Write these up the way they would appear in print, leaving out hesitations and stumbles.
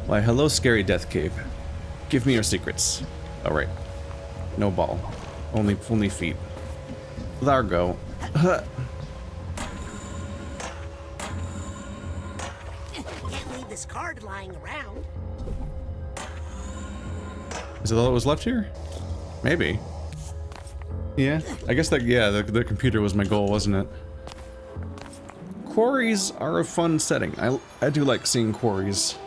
Why, hello, scary death cape. Give me your secrets. All right. No ball. Only feet. There go. Can't leave this card lying around. Is that all that was left here? Maybe. Yeah. I guess that, yeah, the computer was my goal, wasn't it? Quarries are a fun setting. I do like seeing quarries.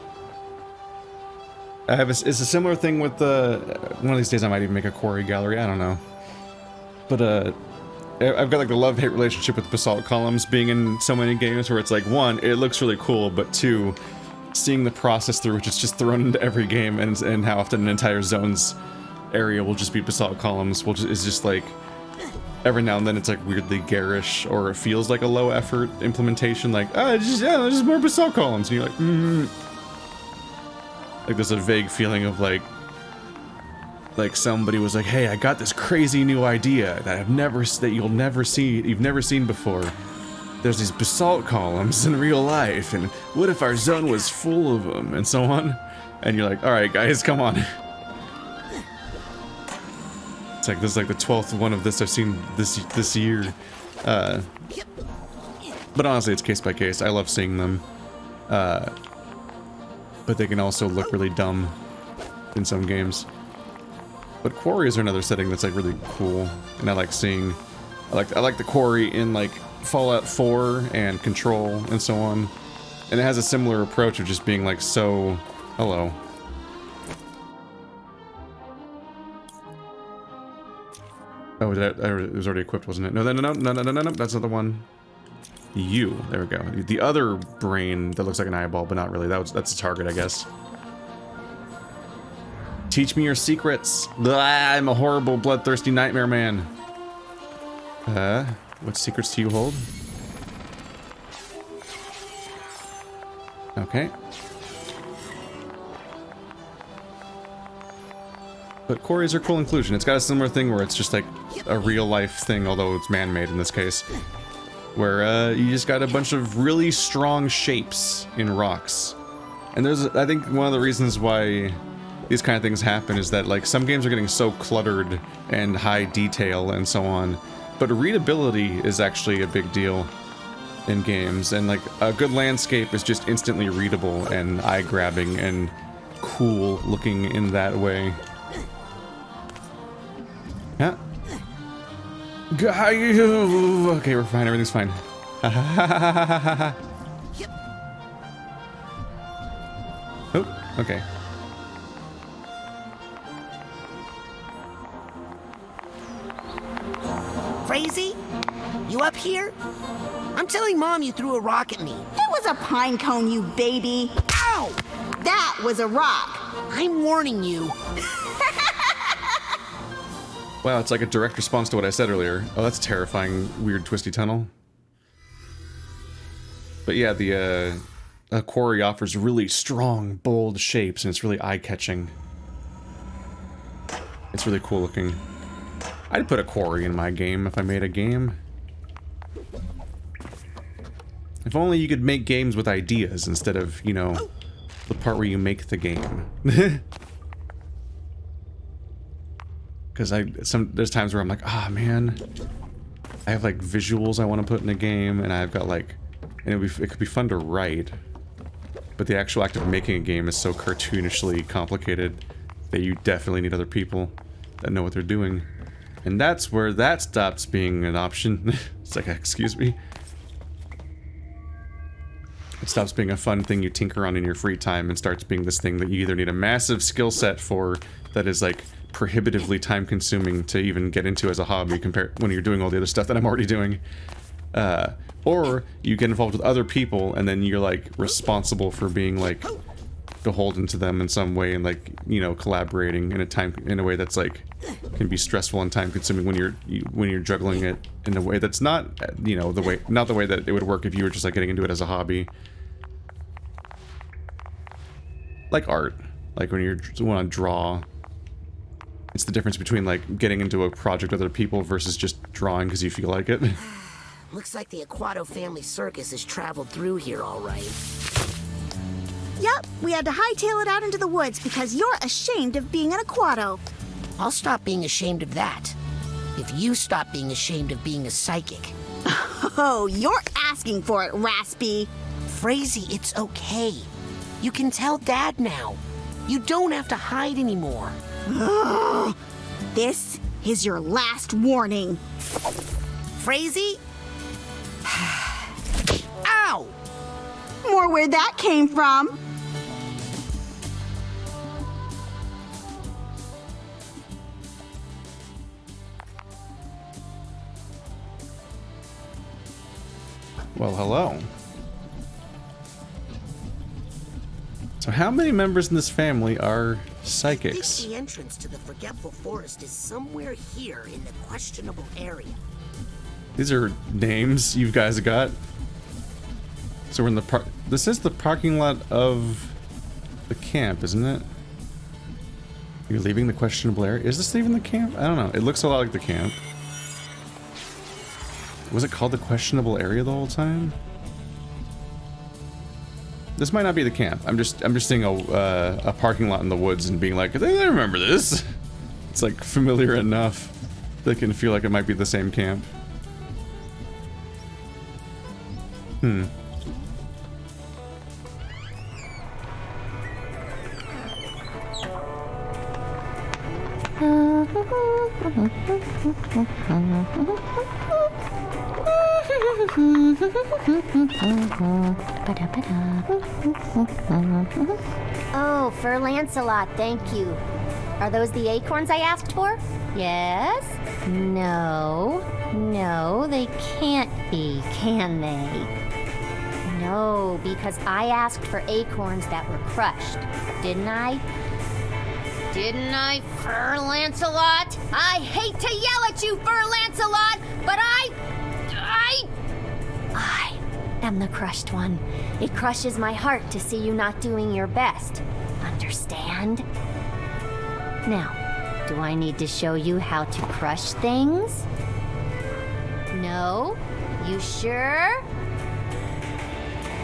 It's a similar thing with one of these days I might even make a quarry gallery, I don't know. But I've got like the love-hate relationship with basalt columns being in so many games where it's like, one, it looks really cool, but two, seeing the process through which it's just thrown into every game and how often an entire zone's area will just be basalt columns is just like, every now and then it's like weirdly garish, or it feels like a low effort implementation, like, just more basalt columns, and you're like, Like there's a vague feeling of like somebody was like, hey, I got this crazy new idea that you've never seen before. There's these basalt columns in real life, and what if our zone was full of them, and so on. And you're like, all right, guys, come on. It's like this is like the 12th one of this I've seen this year. But honestly, it's case by case. I love seeing them. But they can also look really dumb in some games. But quarries are another setting that's like really cool, and I like seeing. I like the quarry in like Fallout 4 and Control and so on, and it has a similar approach of just being like so. Hello. Oh, it was already equipped, wasn't it? No, that's not the one. You. There we go. The other brain that looks like an eyeball, but not really. That's a target, I guess. Teach me your secrets. Blah, I'm a horrible, bloodthirsty nightmare man. What secrets do you hold? Okay. But quarries are cool inclusion. It's got a similar thing where it's just like a real life thing, although it's man-made in this case. Where you just got a bunch of really strong shapes in rocks. And I think one of the reasons why these kind of things happen is that like some games are getting so cluttered and high detail and so on, but readability is actually a big deal in games, and like a good landscape is just instantly readable and eye-grabbing and cool looking in that way. Yeah. Okay, we're fine. Everything's fine. Oh, okay. Crazy? You up here? I'm telling Mom you threw a rock at me. It was a pine cone, you baby. Ow! That was a rock. I'm warning you. Wow, it's like a direct response to what I said earlier. Oh, that's terrifying, weird, twisty tunnel. But yeah, the quarry offers really strong, bold shapes, and it's really eye-catching. It's really cool looking. I'd put a quarry in my game if I made a game. If only you could make games with ideas instead of, you know, the part where you make the game. Because there's times where I'm like, ah, man, I have like visuals I want to put in a game, and I've got like, and it could be fun to write, but the actual act of making a game is so cartoonishly complicated that you definitely need other people that know what they're doing, and that's where that stops being an option. It's like, excuse me. It stops being a fun thing you tinker on in your free time and starts being this thing that you either need a massive skill set for that is like prohibitively time-consuming to even get into as a hobby compared when you're doing all the other stuff that I'm already doing, or you get involved with other people and then you're like responsible for being like beholden to them in some way and like, you know, collaborating in a way that's like can be stressful and time-consuming when you're juggling it in a way that's not, you know, not the way that it would work if you were just like getting into it as a hobby, like art, like when you want to draw. It's the difference between, like, getting into a project with other people versus just drawing because you feel like it. Looks like the Aquato family circus has traveled through here all right. Yep, We had to hightail it out into the woods because you're ashamed of being an Aquato. I'll stop being ashamed of that. If you stop being ashamed of being a psychic. Oh, you're asking for it, Raspy. Frazee, it's okay. You can tell Dad now. You don't have to hide anymore. This is your last warning. Frazee? Ow! More where that came from. Well, hello. So how many members in this family are psychics? I think the entrance to the Forgetful Forest is somewhere here in the questionable area. These are names you guys got. So we're in the this is the parking lot of the camp, isn't it? You're leaving the questionable area? Is this even the camp? I don't know. It looks a lot like the camp. Was it called the questionable area the whole time? This might not be the camp. I'm just seeing a parking lot in the woods and being like, I remember this. It's like familiar enough that it can feel like it might be the same camp. Oh, Fur Lancelot, thank you. Are those the acorns I asked for? Yes? No. No, they can't be, can they? No, because I asked for acorns that were crushed, didn't I? Didn't I, Fur Lancelot? I hate to yell at you, Fur Lancelot, but I am the crushed one. It crushes my heart to see you not doing your best. Understand? Now, do I need to show you how to crush things? No? You sure?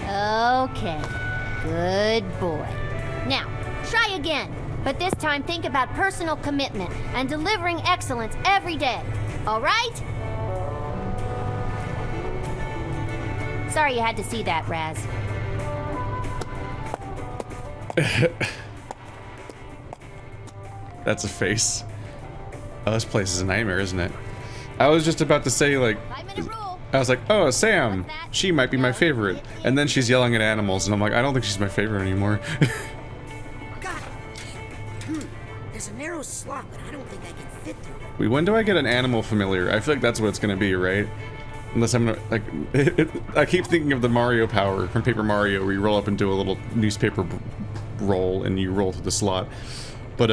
Okay. Good boy. Now, try again. But this time think about personal commitment and delivering excellence every day. All right? Sorry you had to see that, Raz. That's a face. Oh, this place is a nightmare, isn't it? I was just about to say, like, 5-minute rule. I was like, oh, Sam, she might be my favorite. And then she's yelling at animals, and I'm like, I don't think she's my favorite anymore. Got it. There's a narrow slot, but I don't think I can fit through it. Wait, when do I get an animal familiar? I feel like that's what it's gonna be, right? Unless I'm gonna, like, I keep thinking of the Mario power from Paper Mario, where you roll up into a little newspaper roll and you roll through the slot. But,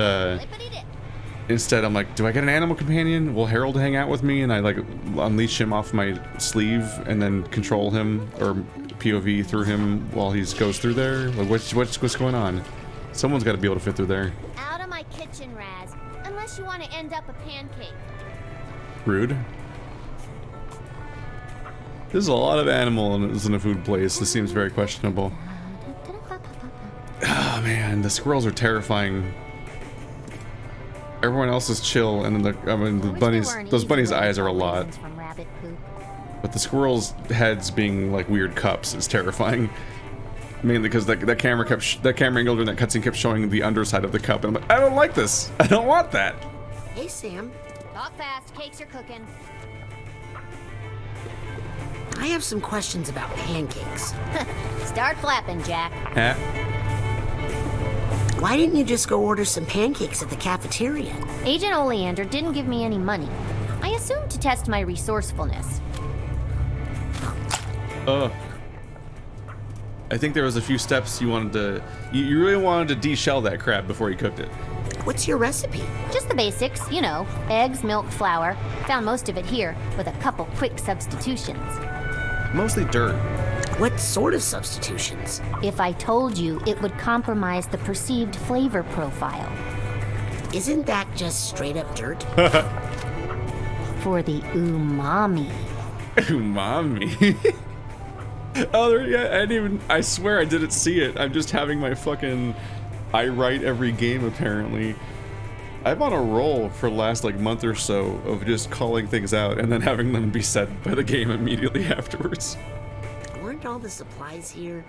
instead I'm like, do I get an animal companion? Will Harold hang out with me and I, like, unleash him off my sleeve and then control him, or POV through him while he goes through there? Like, what's going on? Someone's gotta be able to fit through there. Out of my kitchen, Raz. Unless you want to end up a pancake. Rude. There's a lot of animals in a food place. This seems very questionable. Oh man, the squirrels are terrifying. Everyone else is chill, and then the bunnies. Those bunnies' eyes are a lot. But the squirrels' heads being like weird cups is terrifying. Mainly because that camera angle during that cutscene kept showing the underside of the cup, and I'm like, I don't like this. I don't want that. Hey, Sam. Talk fast. Cakes are cooking. I have some questions about pancakes. Start flapping, Jack. Huh? Why didn't you just go order some pancakes at the cafeteria? Agent Oleander didn't give me any money. I assumed to test my resourcefulness. I think there was a few steps you wanted to... You really wanted to de-shell that crab before you cooked it. What's your recipe? Just the basics, you know. Eggs, milk, flour. Found most of it here, with a couple quick substitutions. Mostly dirt. What sort of substitutions? If I told you, it would compromise the perceived flavor profile. Isn't that just straight up dirt? For the umami. Umami. Oh, yeah, I swear I didn't see it. I'm just having my fucking, I write every game apparently. I'm on a roll for the last like month or so of just calling things out and then having them be said by the game immediately afterwards. Weren't all the supplies here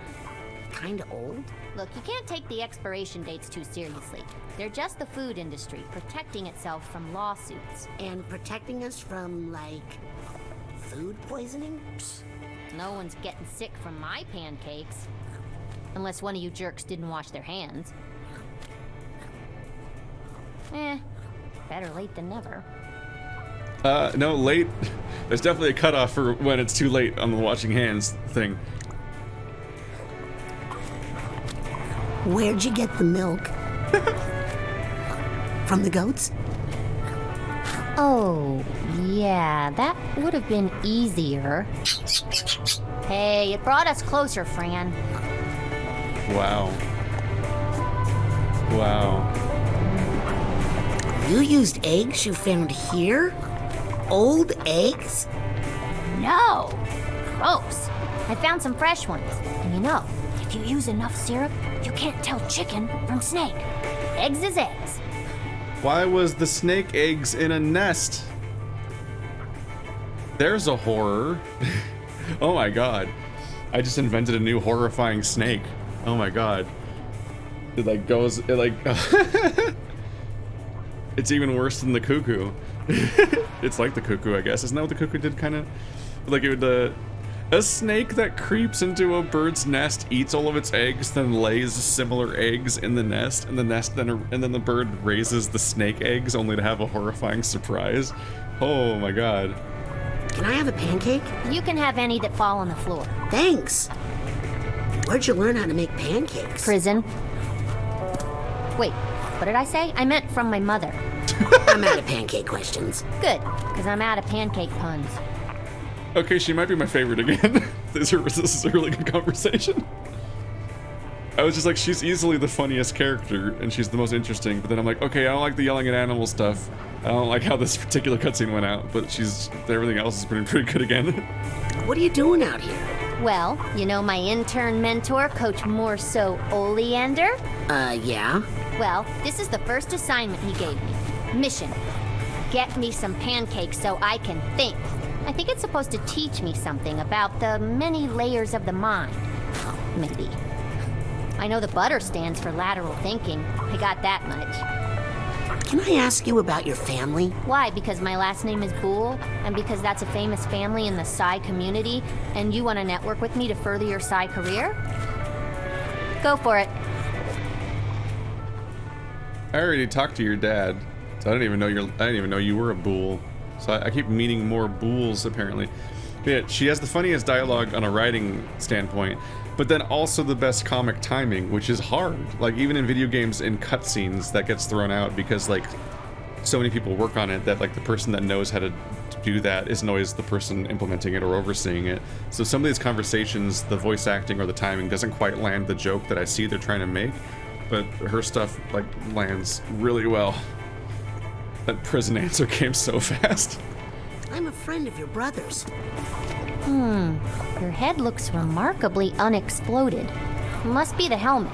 kinda old? Look, you can't take the expiration dates too seriously. They're just the food industry protecting itself from lawsuits. And protecting us from, like, food poisoning? Psst. No one's getting sick from my pancakes. Unless one of you jerks didn't wash their hands. Better late than never. No, late. There's definitely a cutoff for when it's too late on the washing hands thing. Where'd you get the milk? From the goats? Oh, yeah, that would have been easier. Hey, it brought us closer, Fran. Wow. Wow. You used eggs you found here? Old eggs? No! Gross. I found some fresh ones. And you know, if you use enough syrup, you can't tell chicken from snake. Eggs is eggs. Why was the snake eggs in a nest? There's a horror. Oh my god. I just invented a new horrifying snake. Oh my god. It like goes, it like... It's even worse than the cuckoo. It's like the cuckoo, I guess. Isn't that what the cuckoo did, kind of? Like, it would, a snake that creeps into a bird's nest, eats all of its eggs, then lays similar eggs in the nest, and then the bird raises the snake eggs, only to have a horrifying surprise. Oh my god. Can I have a pancake? You can have any that fall on the floor. Thanks. Where'd you learn how to make pancakes? Prison. Wait, what did I say? I meant from my mother. I'm out of pancake questions. Good, because I'm out of pancake puns. Okay, she might be my favorite again. This is a really good conversation. I was just like, she's easily the funniest character, and she's the most interesting, but then I'm like, okay, I don't like the yelling at animal stuff. I don't like how this particular cutscene went out, but everything else has been pretty good again. What are you doing out here? Well, you know my intern mentor, Coach Morso Oleander? Yeah? Well, this is the first assignment he gave me. Mission. Get me some pancakes so I can think. I think it's supposed to teach me something about the many layers of the mind. Maybe. I know the butter stands for lateral thinking. I got that much. Can I ask you about your family? Why? Because my last name is Boole, and because that's a famous family in the Psy community, and you want to network with me to further your Psy career? Go for it. I already talked to your dad, so I didn't even know you were a Boole. So I keep meeting more Booles, apparently. But yeah, she has the funniest dialogue on a writing standpoint, but then also the best comic timing, which is hard. Like, even in video games, in cutscenes, that gets thrown out because, like, so many people work on it that, like, the person that knows how to do that isn't always the person implementing it or overseeing it. So some of these conversations, the voice acting or the timing doesn't quite land the joke that I see they're trying to make, but her stuff, like, lands really well. That prison answer came so fast. I'm a friend of your brother's. Your head looks remarkably unexploded. Must be the helmet.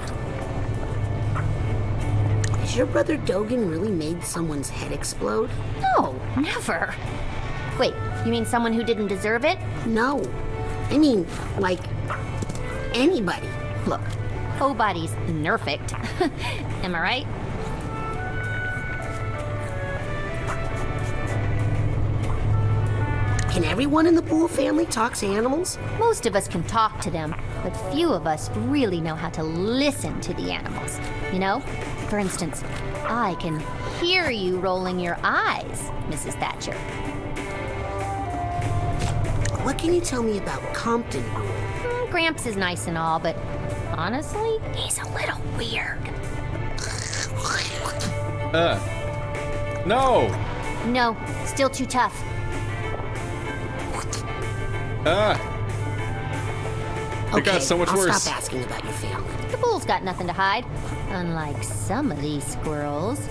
Has your brother Dogen really made someone's head explode? No, never. Wait, you mean someone who didn't deserve it? No. I mean, like, anybody. Look, nobody's nerfect. Am I right? Can everyone in the Boole family talk to animals? Most of us can talk to them, but few of us really know how to listen to the animals. You know? For instance, I can hear you rolling your eyes, Mrs. Thatcher. What can you tell me about Compton Boole? Gramps is nice and all, but honestly, he's a little weird. No! No, still too tough. It got so much I'll worse. Stop asking about your family. The bull's got nothing to hide, unlike some of these squirrels.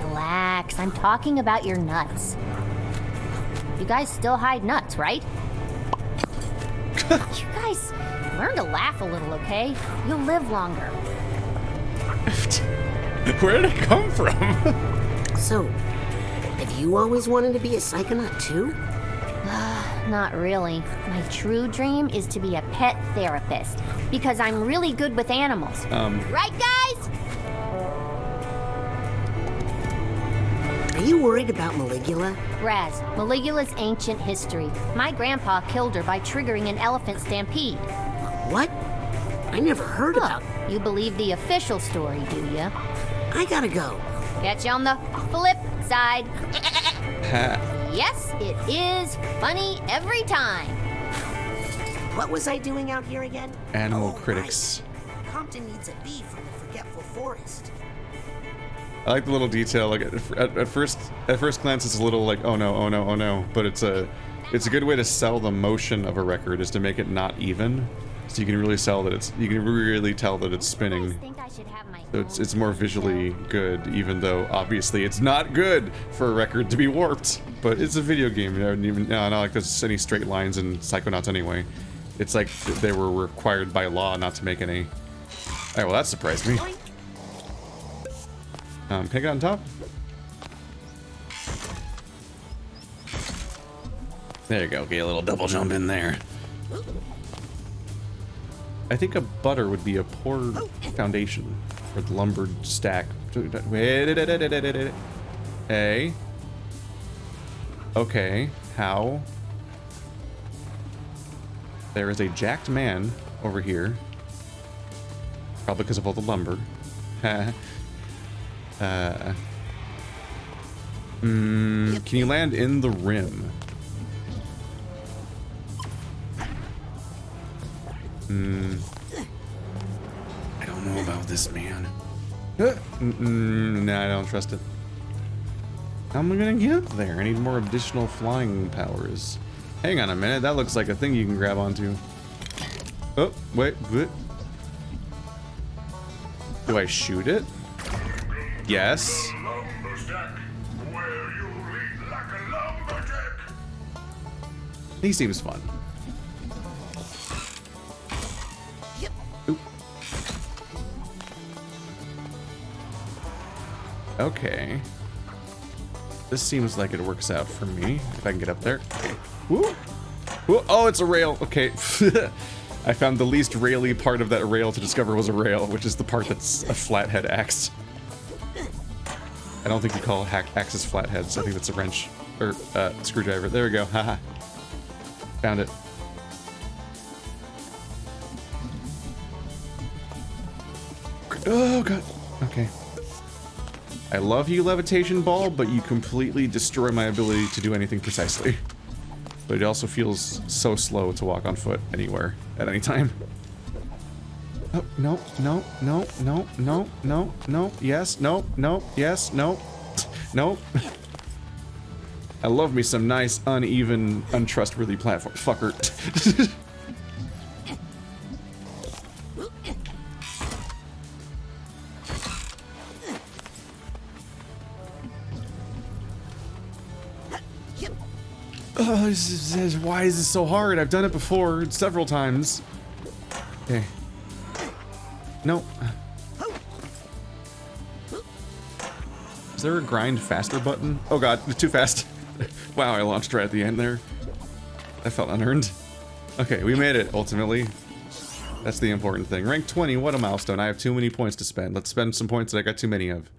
Relax, I'm talking about your nuts. You guys still hide nuts, right? You guys, learn to laugh a little, okay? You'll live longer. Where did it come from? So, have you always wanted to be a psychonaut too? Not really. My true dream is to be a pet therapist because I'm really good with animals. Right, guys? Are you worried about Maligula? Raz, Maligula's ancient history. My grandpa killed her by triggering an elephant stampede. What? I never heard about. You believe the official story, do you? I gotta go. Catch you on the flip side. Yes, it is funny every time. What was I doing out here again? Animal critics. Right. Compton needs a bee from the Forgetful Forest. I like the little detail. Like at first glance, it's a little like, oh no, oh no, oh no. But it's a good way to sell the motion of a record, is to make it not even, so you can really tell that it's spinning. So it's more visually good, even though obviously it's not good for a record to be warped. But it's a video game, you know, and even not like there's any straight lines in Psychonauts anyway. It's like they were required by law not to make any. Alright, well that surprised me. Can I get on top? There you go, get a little double jump in there. I think a butter would be a poor foundation for the lumbered stack. Hey. Okay, how? There is a jacked man over here. Probably because of all the lumber. Can you land in the rim? I don't know about this, man. Nah, I don't trust it. How am I gonna get up there? I need more additional flying powers. Hang on a minute, that looks like a thing you can grab onto. Oh, wait, what? Do I shoot it? Yes. He seems fun. Oop. Okay. This seems like it works out for me, if I can get up there. Okay. Woo! Woo! Oh, it's a rail! Okay. I found the least raily part of that rail to discover was a rail, which is the part that's a flathead axe. I don't think you call axes flatheads. I think that's a wrench. Or, screwdriver. There we go. Haha. Found it. Oh, God. Okay. I love you, levitation ball, but you completely destroy my ability to do anything precisely. But it also feels so slow to walk on foot anywhere, at any time. Oh, no, no, no, no, no, no, no, yes, no, no, yes, no, no. I love me some nice, uneven, untrustworthy platform. Fucker. Oh, why is this so hard? I've done it before, several times. Okay. No. Is there a grind faster button? Oh god, too fast. Wow, I launched right at the end there. That felt unearned. Okay, we made it, ultimately. That's the important thing. Rank 20, what a milestone. I have too many points to spend. Let's spend some points that I got too many of.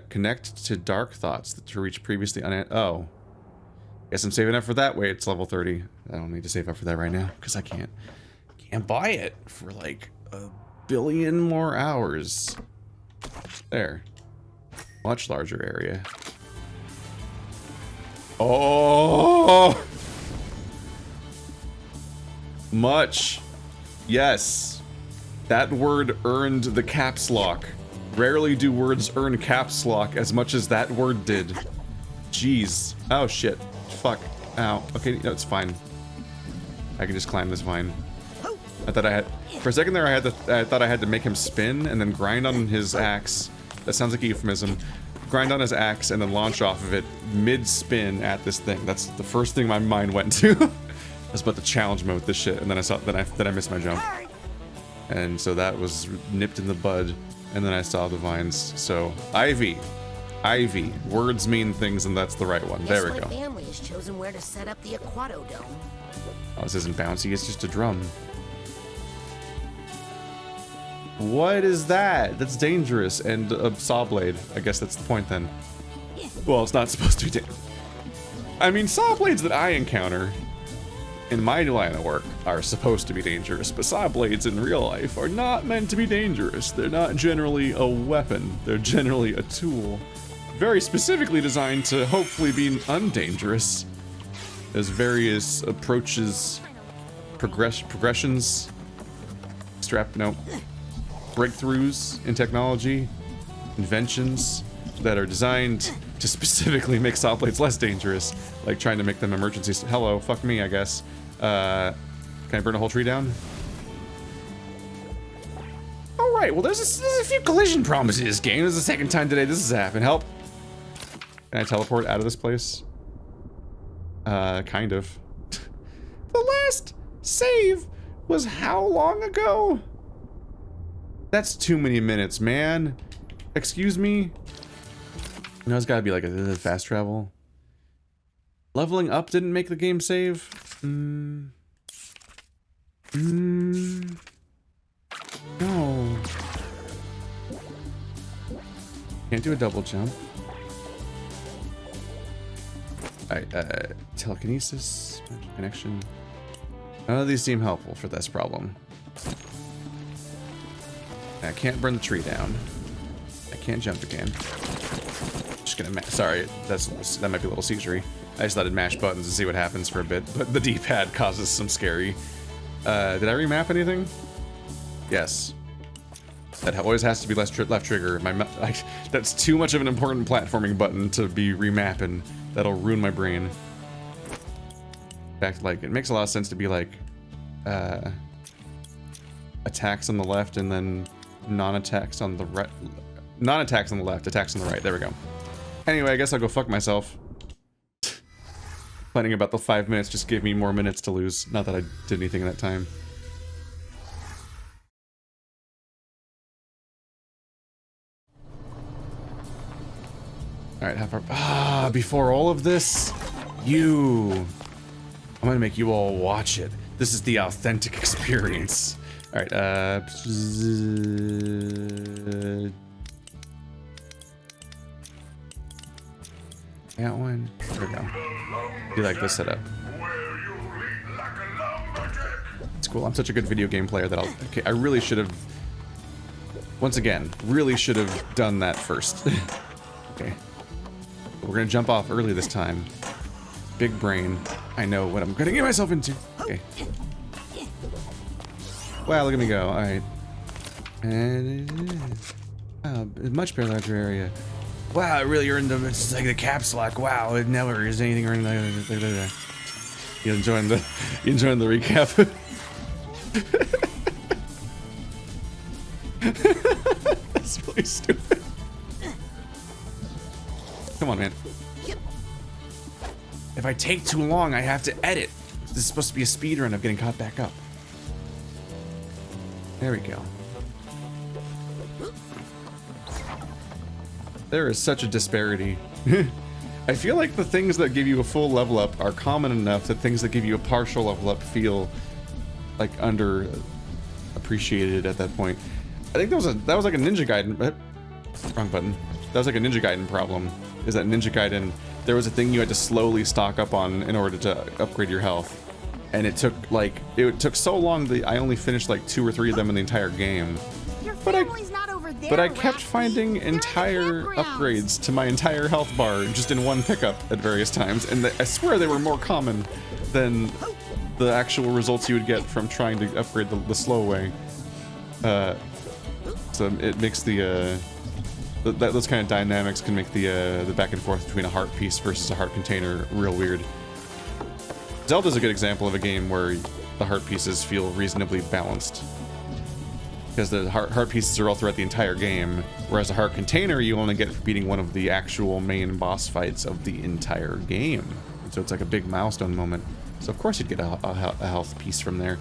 Connect to dark thoughts to reach previously oh. Guess I'm saving up for that. Wait, it's level 30. I don't need to save up for that right now, because I can't buy it for like a billion more hours. There. Much larger area. Oh! Much. Yes. That word earned the caps lock. Rarely do words earn caps lock as much as that word did. Jeez. Oh shit. Fuck. Ow. Okay, no, it's fine. I can just climb this vine. I thought I had... For a second there, I thought I had to make him spin and then grind on his axe. That sounds like a euphemism. Grind on his axe and then launch off of it mid-spin at this thing. That's the first thing my mind went to. I was about to challenge him with this shit, and then I missed my jump. And so that was nipped in the bud, and then I saw the vines. So, Ivy. Words mean things, and that's the right one. There we go. My family has chosen where to set up the Aquato dome. Oh, this isn't bouncy, it's just a drum. What is that? That's dangerous, and a saw blade. I guess that's the point then. Well, it's not supposed to be dangerous. I mean, saw blades that I encounter in my line of work are supposed to be dangerous, but saw blades in real life are not meant to be dangerous. They're not generally a weapon. They're generally a tool. Very specifically designed to hopefully be undangerous. There's various approaches, progressions, breakthroughs in technology, inventions that are designed to specifically make saw blades less dangerous, like trying to make them emergency. Hello, fuck me, I guess. Can I burn a whole tree down? All right. Well, there's a few collision problems in this game. This is the second time today this has happened. Help. Can I teleport out of this place? Kind of. The last save was how long ago? That's too many minutes, man. Excuse me? No, it's gotta be like a fast travel. Leveling up didn't make the game save? No. Can't do a double jump. Alright, telekinesis, magic connection. None of these seem helpful for this problem. I can't burn the tree down. I can't jump again. Just gonna sorry, that might be a little seisurey. I just thought I'd mash buttons and see what happens for a bit, but the D-pad causes some scary. Did I remap anything? Yes. That always has to be left trigger. That's too much of an important platforming button to be remapping. That'll ruin my brain. In fact, like, it makes a lot of sense to be like, attacks on the left and then non-attacks on the right. Non-attacks on the left, attacks on the right. There we go. Anyway, I guess I'll go fuck myself. Planning about the 5 minutes just gave me more minutes to lose. Not that I did anything in that time. Alright, how far? Before all of this, I'm gonna make you all watch it. This is the authentic experience. Alright, that one. There we go. Do like this setup. It's cool. I'm such a good video game player that okay, I really should have, once again, really should have done that first. Okay. We're gonna jump off early this time. Big brain. I know what I'm gonna get myself into. Okay. Wow, look at me go. Alright. And a much better larger area. Wow, it really earned them. It's like the caps lock. Wow, it never is anything earned. You enjoying the recap? That's really stupid. Come on, man. If I take too long, I have to edit. This is supposed to be a speed run of getting caught back up. There we go. There is such a disparity. I feel like the things that give you a full level up are common enough that things that give you a partial level up feel like under appreciated at that point. I think that was like a Ninja Gaiden. Wrong button. That was like a Ninja Gaiden problem. Is that Ninja Gaiden, there was a thing you had to slowly stock up on in order to upgrade your health. And it took so long that I only finished like 2 or 3 of them in the entire game. But I kept finding entire upgrades to my entire health bar just in one pickup at various times, and I swear they were more common than the actual results you would get from trying to upgrade the slow way. So it makes those kind of dynamics can make the back and forth between a heart piece versus a heart container real weird. Zelda's a good example of a game where the heart pieces feel reasonably balanced. Because the heart pieces are all throughout the entire game, whereas a heart container you only get for beating one of the actual main boss fights of the entire game. And so it's like a big milestone moment. So of course you'd get a health piece from there.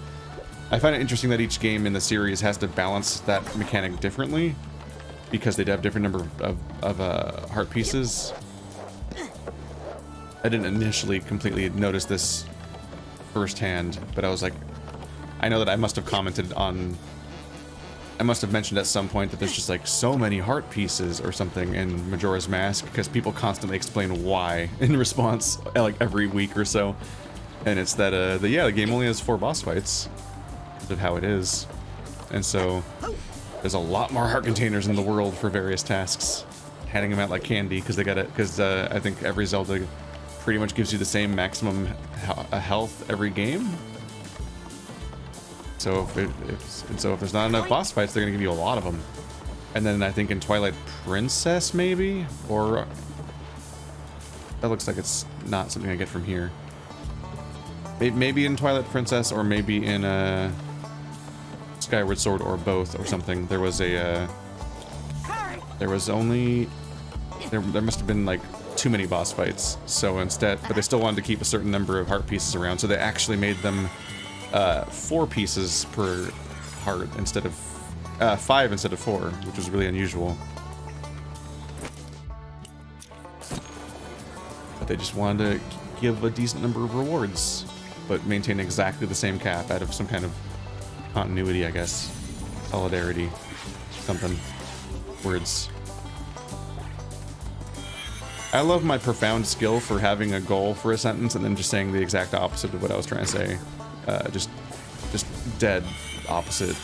I find it interesting that each game in the series has to balance that mechanic differently because they'd have different number of heart pieces. I didn't initially completely notice this firsthand, but I was like, I know that I must have commented on, I must have mentioned at some point that there's just like so many heart pieces or something in Majora's Mask because people constantly explain why in response, like every week or so. And it's that, the game only has 4 boss fights because of how it is. And so there's a lot more heart containers in the world for various tasks. Handing them out like candy because they got it, because I think every Zelda pretty much gives you the same maximum health every game. So if there's not enough boss fights, they're gonna give you a lot of them. And then I think in Twilight Princess maybe, or that looks like it's not something I get from here. Maybe in Twilight Princess, or maybe in Skyward Sword, or both, or something. There was a there must have been like too many boss fights. So instead, but they still wanted to keep a certain number of heart pieces around, so they actually made them 4 pieces per heart instead of 5 instead of 4, which was really unusual. But they just wanted to give a decent number of rewards, but maintain exactly the same cap out of some kind of continuity, I guess. Solidarity. Something. Words. I love my profound skill for having a goal for a sentence and then just saying the exact opposite of what I was trying to say. Just dead opposite.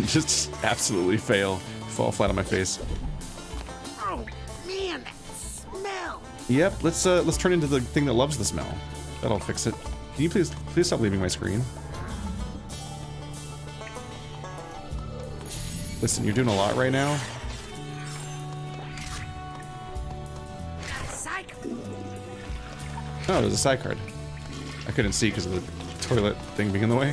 Just absolutely fail. Fall flat on my face. Oh man, that smell! Yep, let's turn into the thing that loves the smell. That'll fix it. Can you please stop leaving my screen? Listen, you're doing a lot right now. Oh, there's a side card. I couldn't see because of the toilet thing being in the way.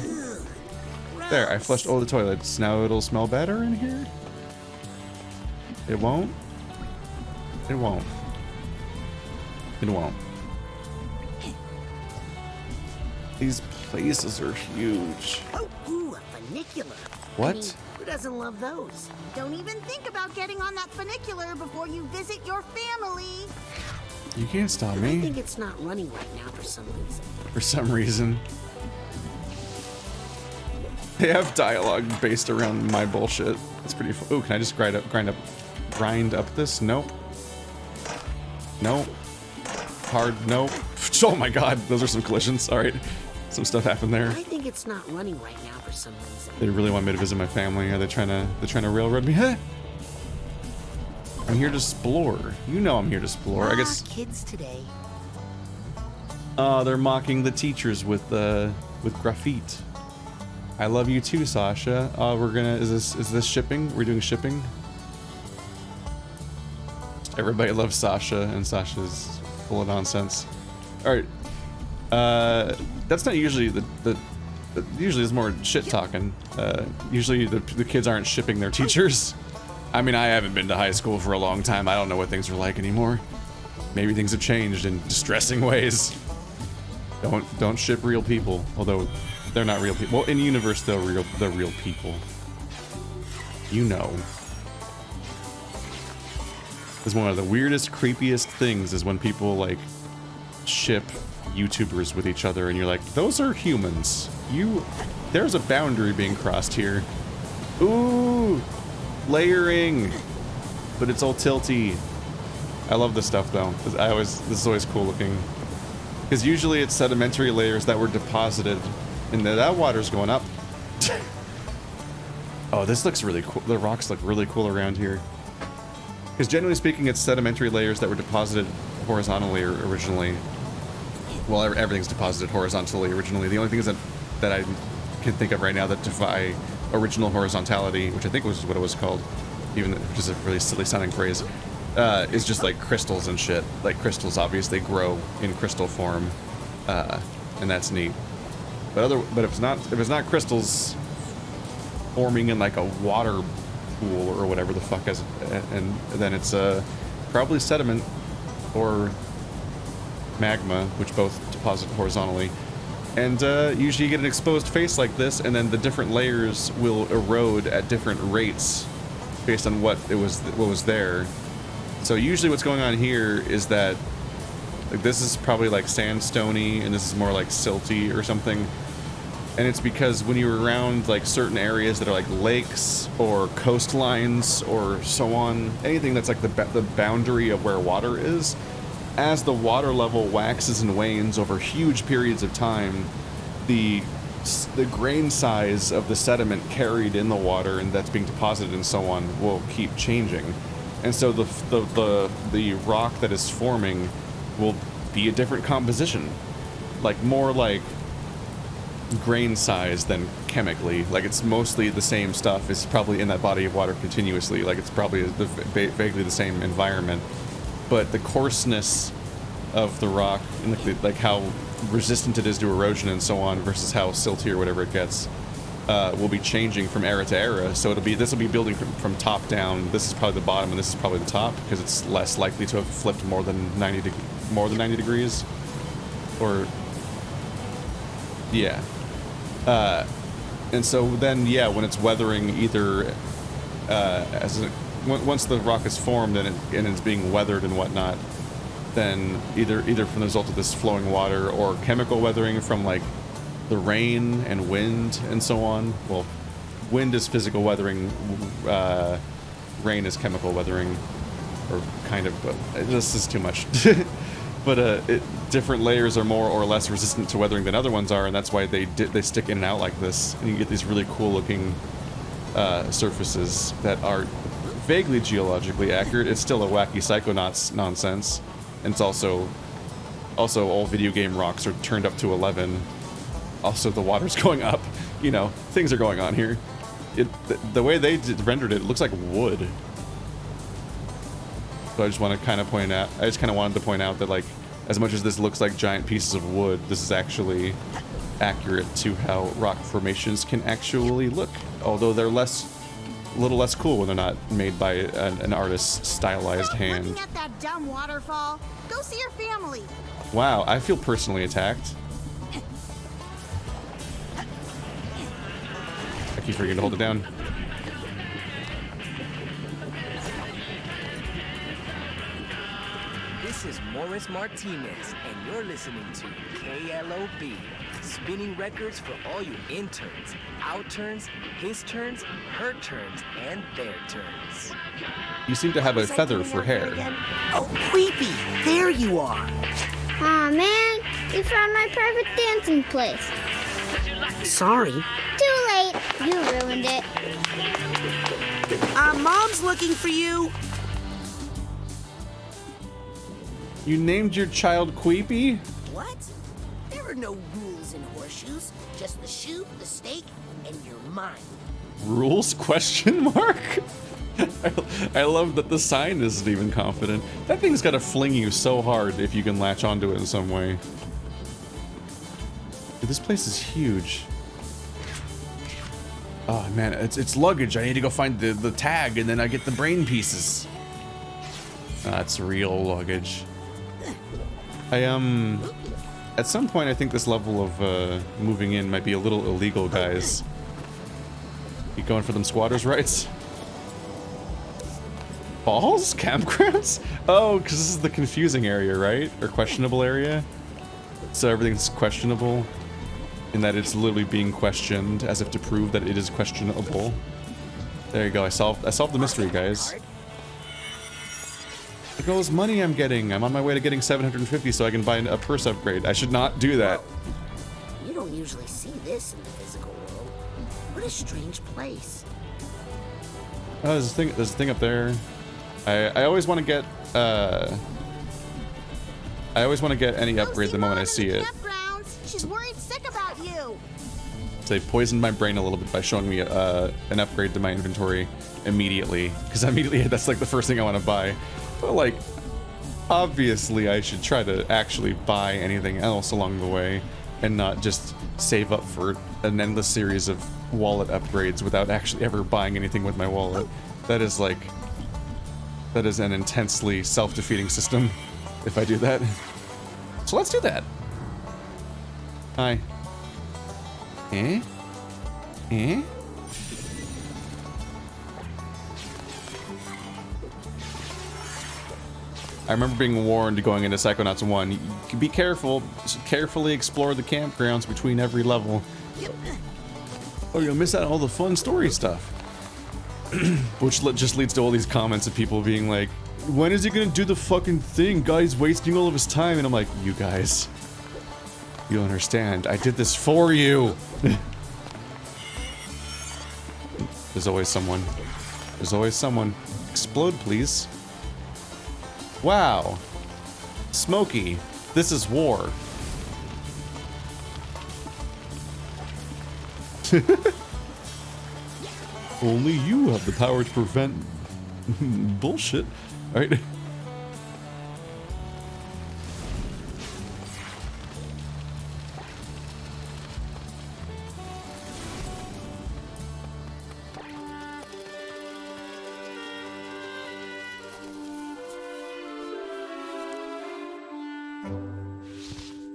There, I flushed all the toilets. Now it'll smell better in here? It won't? It won't. It won't. These places are huge. Oh, ooh, a funicular. What? I mean, who doesn't love those? Don't even think about getting on that funicular before you visit your family. You can't stop I me. think it's not running right now for some reason. For some reason. They have dialogue based around my bullshit. It's pretty fun. Ooh, can I just grind up this? Nope. Nope. Hard, nope. Oh my god, those are some collisions. Alright. Some stuff happened there. I think it's not running right now for some reason. They really want me to visit my family. Are they trying to railroad me? Huh? I'm here to explore. You know I'm here to explore. I guess Kids today. they're mocking the teachers with graffiti. I love you too, Sasha. We're gonna is this shipping? We're doing shipping? Everybody loves Sasha, and Sasha's full of nonsense. Alright. That's not usually usually it's more shit talking. Usually the kids aren't shipping their teachers. I mean, I haven't been to high school for a long time. I don't know what things are like anymore. Maybe things have changed in distressing ways. Don't ship real people, although they're not real people. Well, in universe, they're real people. You know. It's one of the weirdest, creepiest things is when people like ship YouTubers with each other, and you're like, those are humans. There's a boundary being crossed here. Ooh. Layering, but it's all tilty. I love this stuff though. This is always cool looking, because usually it's sedimentary layers that were deposited, and that water's going up. Oh, this looks really cool. The rocks look really cool around here, because generally speaking, it's sedimentary layers that were deposited horizontally originally. Well, everything's deposited horizontally originally. The only thing is that I can think of right now that defy original horizontality, which I think was what it was called, which is a really silly sounding phrase, is just like crystals and shit. Like crystals obviously grow in crystal form, and that's neat. But if it's not crystals forming in like a water pool or whatever the fuck is, and then it's probably sediment or magma, which both deposit horizontally. And usually you get an exposed face like this, and then the different layers will erode at different rates based on what was there. So usually what's going on here is that like this is probably like sandstony, and this is more like silty or something. And it's because when you're around like certain areas that are like lakes or coastlines or so on, anything that's like the boundary of where water is, as the water level waxes and wanes over huge periods of time, the grain size of the sediment carried in the water and that's being deposited and so on will keep changing. And so the rock that is forming will be a different composition, like more like grain size than chemically. Like it's mostly the same stuff is probably in that body of water continuously, like it's probably vaguely the same environment, but the coarseness of the rock and like how resistant it is to erosion and so on versus how silty or whatever it gets will be changing from era to era. So this will be building from top down. This is probably the bottom and this is probably the top because it's less likely to have flipped more than 90 degrees or yeah. And so then, yeah, when it's weathering, either once the rock is formed and it's being weathered and whatnot, then either from the result of this flowing water or chemical weathering from like the rain and wind and so on. Well, wind is physical weathering, rain is chemical weathering, or kind of. But this is too much. But different layers are more or less resistant to weathering than other ones are, and that's why they stick in and out like this, and you get these really cool looking surfaces that are vaguely geologically accurate. It's still a wacky Psychonauts nonsense, and it's also all video game rocks are turned up to 11. Also, the water's going up. You know, things are going on here. The way they rendered it looks like wood. So I just want to kind of point out, I just kind of wanted to point out that, like, as much as this looks like giant pieces of wood, this is actually accurate to how rock formations can actually look. Although they're a little less cool when they're not made by an artist's stylized hand. Looking at that dumb waterfall. Go see your family. Wow, I feel personally attacked. I keep forgetting to hold it down. This is Morris Martinez, and you're listening to KLOB, spinning records for all you interns, outturns, his turns, her turns, and their turns. You seem to have a feather for hair. Oh, Creepy, there you are. Aw, man, we found my private dancing place. Sorry. Too late. You ruined it. Mom's looking for you. You named your child Queepy? What? There are no rules in horseshoes. Just the shoe, the stake, and your mind. Rules? Question mark? I love that the sign isn't even confident. That thing's gotta fling you so hard if you can latch onto it in some way. Dude, this place is huge. Oh man, it's luggage. I need to go find the tag and then I get the brain pieces. That's real luggage. At some point I think this level of moving in might be a little illegal, guys. You going for them squatters' rights? Balls? Campgrounds? Oh, because this is the confusing area, right? Or questionable area? So everything's questionable in that it's literally being questioned as if to prove that it is questionable. There you go, I solved the mystery, guys. Look at all this money I'm getting. I'm on my way to getting 750 so I can buy a purse upgrade. I should not do that. You don't usually see this in the physical world. What a strange place. Oh, there's a thing up there. I always want to get any upgrade the moment I see it. She's worried sick about you. So they poisoned my brain a little bit by showing me an upgrade to my inventory immediately, because immediately that's like the first thing I want to buy. But like, obviously I should try to actually buy anything else along the way and not just save up for an endless series of wallet upgrades without actually ever buying anything with my wallet. That is an intensely self-defeating system if I do that. So let's do that. Hi. Eh? Eh? I remember being warned going into Psychonauts 1, you be careful, carefully explore the campgrounds between every level. Or you'll miss out on all the fun story stuff. Which just leads to all these comments of people being like, when is he gonna do the fucking thing? Guy's wasting all of his time. And I'm like, you guys, you don't understand. I did this for you. There's always someone. There's always someone. Explode, please. Wow. Smokey, this is war. Only you have the power to prevent bullshit. Alright.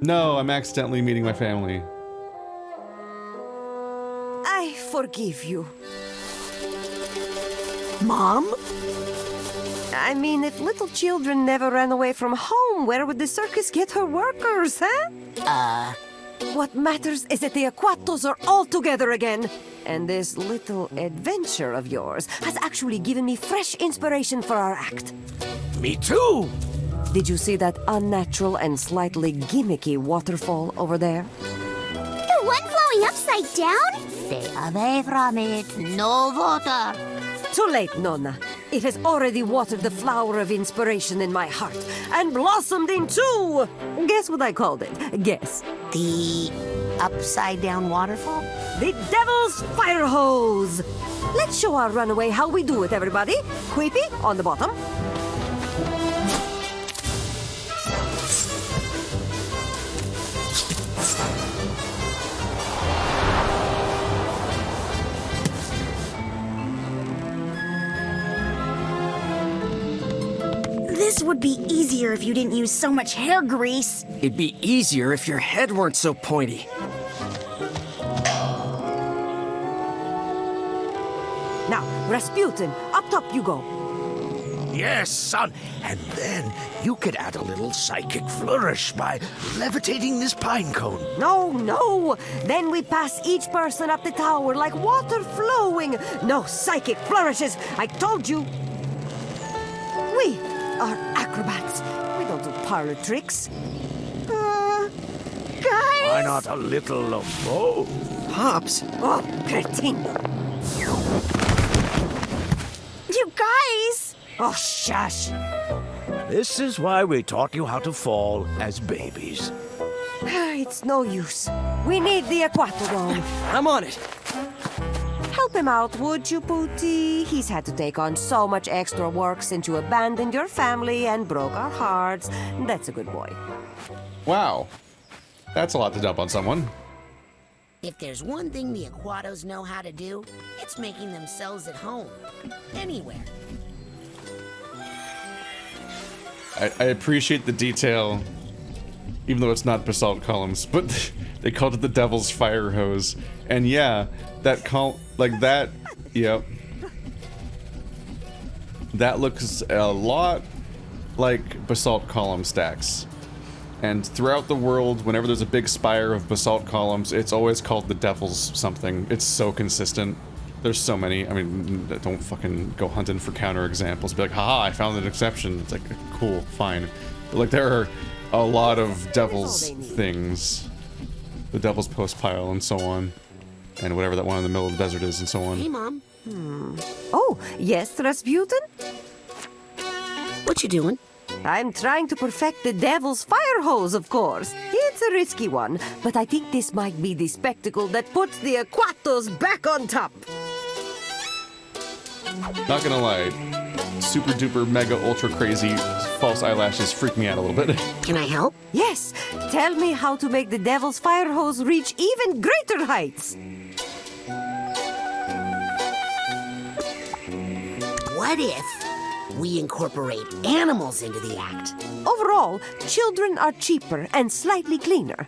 No, I'm accidentally meeting my family. I forgive you. Mom? I mean, if little children never ran away from home, where would the circus get her workers, huh? What matters is that the Aquatos are all together again. And this little adventure of yours has actually given me fresh inspiration for our act. Me too! Did you see that unnatural and slightly gimmicky waterfall over there? The one flowing upside down? Stay away from it. No water. Too late, Nonna. It has already watered the flower of inspiration in my heart and blossomed into... Guess what I called it? Guess. The upside down waterfall? The Devil's Fire Hose! Let's show our runaway how we do it, everybody. Queepy, on the bottom. This would be easier if you didn't use so much hair grease. It'd be easier if your head weren't so pointy. Now, Razputin, up top you go. Yes, son. And then you could add a little psychic flourish by levitating this pine cone. No. Then we pass each person up the tower like water flowing. No psychic flourishes, I told you. We are acrobats. We don't do parlor tricks. Guys? Why not a little of both? Pops? Oh, cretin. You guys! Oh, shush. This is why we taught you how to fall as babies. It's no use. We need the Aquato dome. I'm on it. Help him out, would you, Pooty? He's had to take on so much extra work since you abandoned your family and broke our hearts. That's a good boy. Wow. That's a lot to dump on someone. If there's one thing the Aquatos know how to do, it's making themselves at home. Anywhere. I appreciate the detail, even though it's not basalt columns, but they called it the Devil's Fire Hose. And yeah, that yep. That looks a lot like basalt column stacks. And throughout the world, whenever there's a big spire of basalt columns, it's always called the Devil's something. It's so consistent. There's so many. I mean, don't fucking go hunting for counterexamples. Be like, haha, I found an exception. It's like, cool, fine. But like, there are a lot of Devil's things. The Devil's Post Pile and so on. And whatever that one in the middle of the desert is and so on. Hey, Mom. Oh, yes, Razputin? What you doing? I'm trying to perfect the Devil's Fire Hose, of course. It's a risky one, but I think this might be the spectacle that puts the Aquatos back on top. Not gonna lie, super duper mega ultra crazy false eyelashes freak me out a little bit. Can I help? Yes, tell me how to make the Devil's Fire Hose reach even greater heights. What if we incorporate animals into the act? Overall, children are cheaper and slightly cleaner.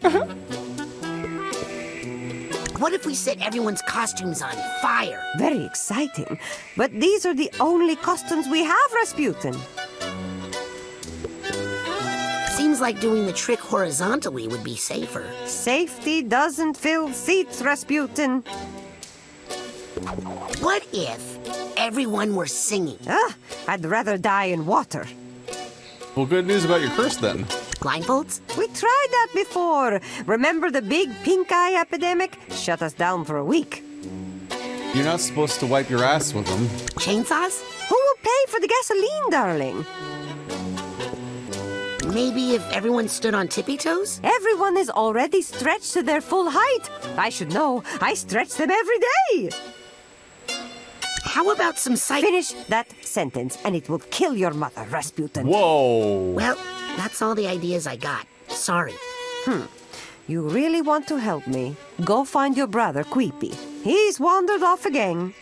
What if we set everyone's costumes on fire? Very exciting. But these are the only costumes we have, Razputin. Seems like doing the trick horizontally would be safer. Safety doesn't fill seats, Razputin. What if everyone were singing? I'd rather die in water. Well, good news about your curse then. Blindfolds? We tried that before. Remember the big pink eye epidemic? Shut us down for a week. You're not supposed to wipe your ass with them. Chainsaws? Who will pay for the gasoline, darling? Maybe if everyone stood on tippy toes? Everyone is already stretched to their full height. I should know. I stretch them every day. How about some Finish that sentence, and it will kill your mother, Razputin. Whoa! Well, that's all the ideas I got. Sorry. You really want to help me? Go find your brother, Queepy. He's wandered off again.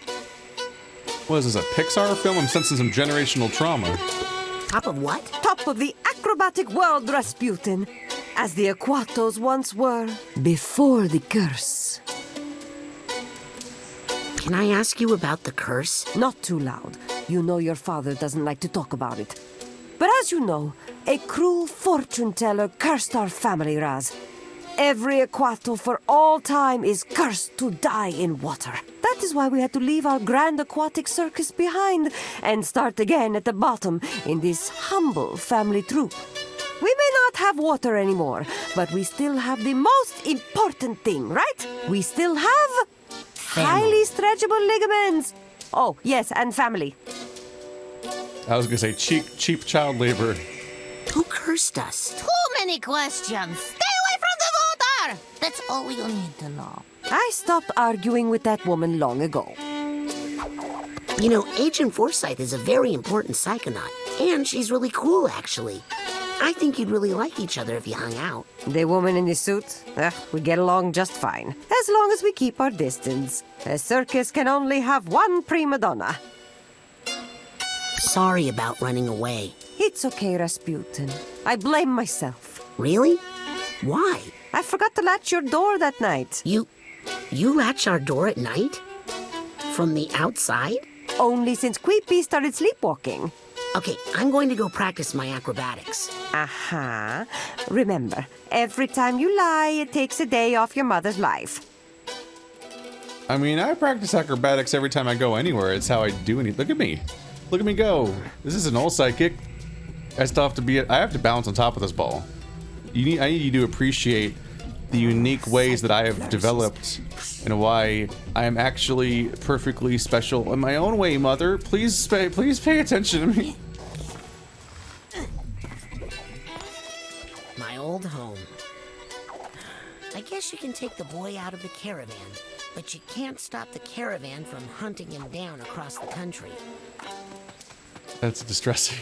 What is this, a Pixar film? I'm sensing some generational trauma. Top of what? Top of the acrobatic world, Razputin. As the Aquatos once were, before the curse. Can I ask you about the curse? Not too loud. You know your father doesn't like to talk about it. But as you know, a cruel fortune teller cursed our family, Raz. Every Aquato for all time is cursed to die in water. That is why we had to leave our grand aquatic circus behind and start again at the bottom in this humble family troupe. We may not have water anymore, but we still have the most important thing, right? We still have highly stretchable ligaments. Oh, yes, and family. I was gonna say cheap child labor. Who cursed us? Too many questions. Stay away from the water. That's all you need to know. I stopped arguing with that woman long ago. You know, Agent Forsyth is a very important psychonaut, and she's really cool, actually. I think you'd really like each other if you hung out. The woman in the suit? We get along just fine. As long as we keep our distance. A circus can only have one prima donna. Sorry about running away. It's okay, Razputin. I blame myself. Really? Why? I forgot to latch your door that night. You latch our door at night? From the outside? Only since Queepy started sleepwalking. Okay, I'm going to go practice my acrobatics. Aha. Remember, every time you lie, it takes a day off your mother's life. I mean, I practice acrobatics every time I go anywhere. It's how I do anything. Look at me. Look at me go. This is an old psychic. I still have to be. I have to balance on top of this ball. I need you to appreciate the unique ways that I have developed and why I am actually perfectly special in my own way, Mother. Please pay attention to me. My old home. I guess you can take the boy out of the caravan, but you can't stop the caravan from hunting him down across the country. That's distressing.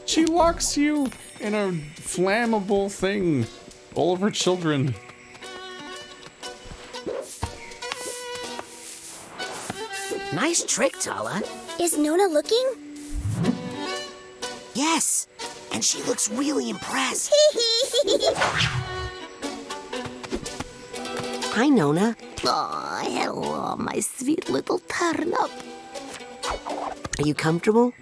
She locks you in a flammable thing. All of her children. Nice trick, Tala. Is Nona looking? Yes, and she looks really impressed. Hi, Nona. Oh, hello, my sweet little turnip. Are you comfortable?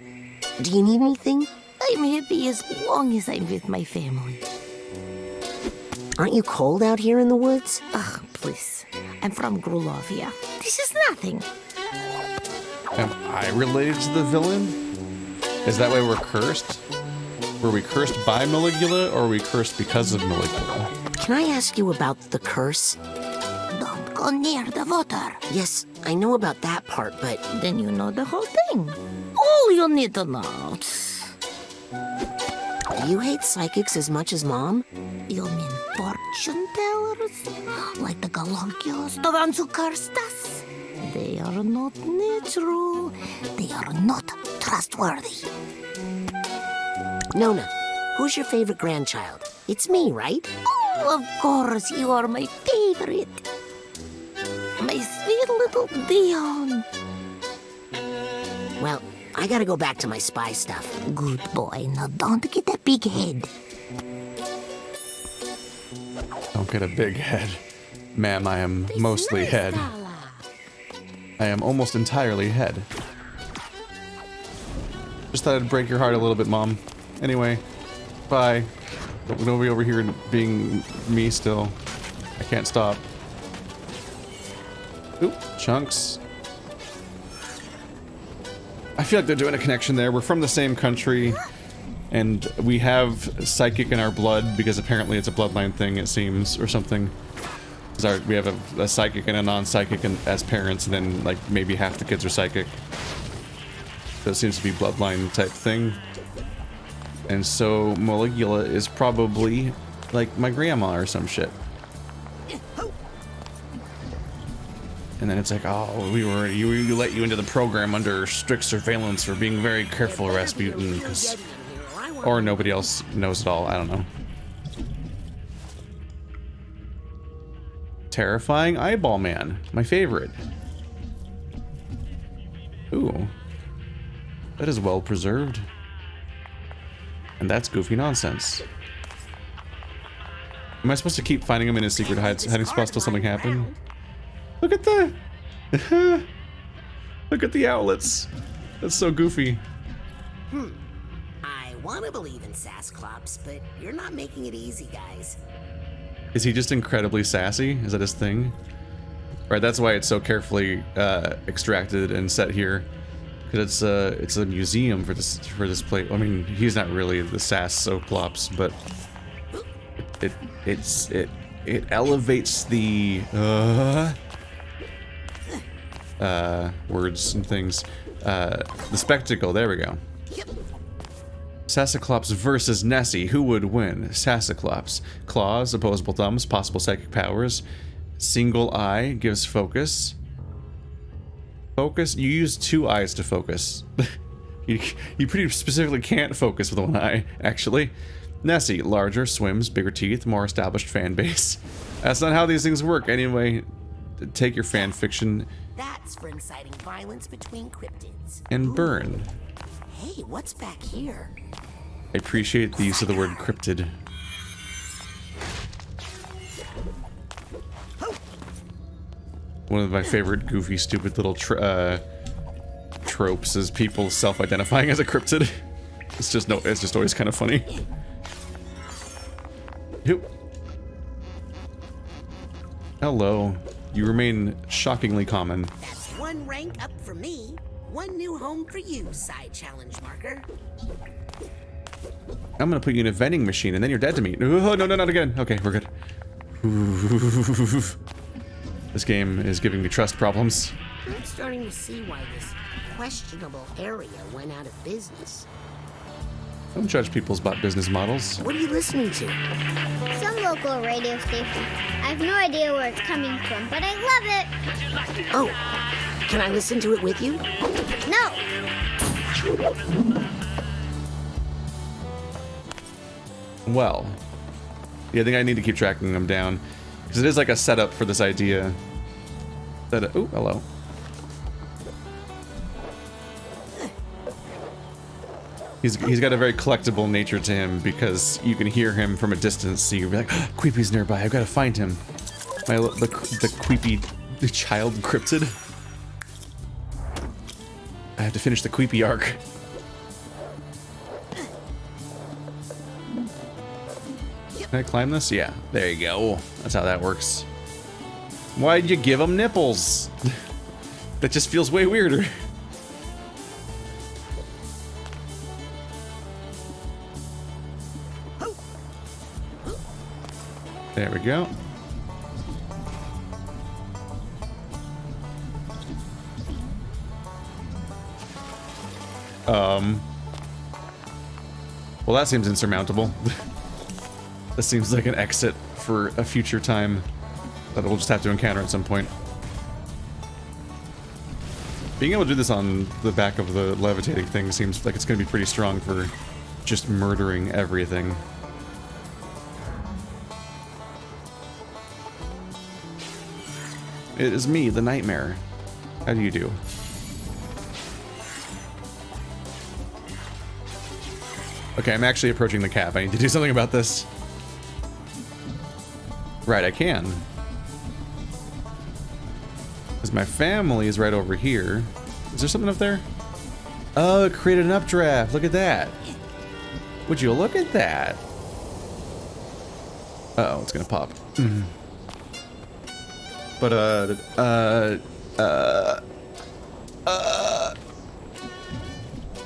Do you need anything? I'm happy as long as I'm with my family. Aren't you cold out here in the woods? Ugh, please. I'm from Grulovia. This is nothing. Am I related to the villain? Is that why we're cursed? Were we cursed by Maligula, or were we cursed because of Maligula? Can I ask you about the curse? Don't go near the water. Yes, I know about that part, but Then you know the whole thing. All you need to know. do you hate psychics as much as Mom? You mean fortune tellers? Like the Galunculos, the ones who cursed us? They are not natural. They are not trustworthy. Nona, who's your favorite grandchild? It's me, right? Oh, of course, you are my favorite. My sweet little Dion. Well, I gotta go back to my spy stuff. Good boy. Now don't get a big head. Don't get a big head. Ma'am, I am mostly head. I am almost entirely head. Just thought I'd break your heart a little bit, Mom. Anyway, bye. Don't be over here being me still. I can't stop. Oop, chunks. I feel like they're doing a connection there. We're from the same country, and we have psychic in our blood because apparently it's a bloodline thing, it seems, or something. We have a psychic and a non-psychic as parents, and then like maybe half the kids are psychic. So it seems to be bloodline type thing. And so Moligula is probably like my grandma or some shit. And then it's like, oh, we let you into the program under strict surveillance for being very careful, Razputin, or nobody else knows it all. I don't know. Terrifying Eyeball Man, my favorite. Ooh, that is well preserved. And that's goofy nonsense. Am I supposed to keep finding him in his secret hiding spots till something happens? Look at the... Look at the owlets. That's so goofy. I want to believe in Sasclops, but you're not making it easy, guys. Is he just incredibly sassy? Is that his thing? Right, that's why it's so carefully extracted and set here. Because it's a museum for this place. I mean, he's not really the sass Cyclops, but it elevates the words and things. The spectacle. There we go. Sassaclops versus Nessie. Who would win? Sassaclops. Claws, opposable thumbs, possible psychic powers. Single eye gives focus. Focus? You use 2 eyes to focus. you pretty specifically can't focus with 1 eye, actually. Nessie, larger, swims, bigger teeth, more established fan base. That's not how these things work. Anyway, take your fan fiction. That's for inciting violence between cryptids. And burn. Hey, what's back here? I appreciate the use of the word cryptid. One of my favorite goofy, stupid little tropes is people self-identifying as a cryptid. It's just always kind of funny. Yep. Hello. You remain shockingly common. That's 1 rank up for me. 1 new home for you, side challenge marker. I'm gonna put you in a vending machine and then you're dead to me. Oh, no, not again. Okay, we're good. This game is giving me trust problems. I'm starting to see why this questionable area went out of business. Don't judge people's business models. What are you listening to? Some local radio station. I have no idea where it's coming from, but I love it. Oh, can I listen to it with you? No. Well, yeah, I think I need to keep tracking them down because it is like a setup for this idea. That oh, hello. He's got a very collectible nature to him because you can hear him from a distance. So you'll be like, oh, Queepy's nearby. I've got to find him. The Queepy, the child cryptid. I have to finish the Queepy arc. Can I climb this? Yeah, there you go. That's how that works. Why'd you give him nipples? That just feels way weirder. There we go. Well, that seems insurmountable. This seems like an exit for a future time that we'll just have to encounter at some point. Being able to do this on the back of the levitating thing seems like it's going to be pretty strong for just murdering everything. It is me, the Nightmare. How do you do? Okay, I'm actually approaching the cap. I need to do something about this. Right, I can. Because my family is right over here. Is there something up there? Oh, it created an updraft. Look at that. Would you look at that? Uh oh, it's gonna pop. But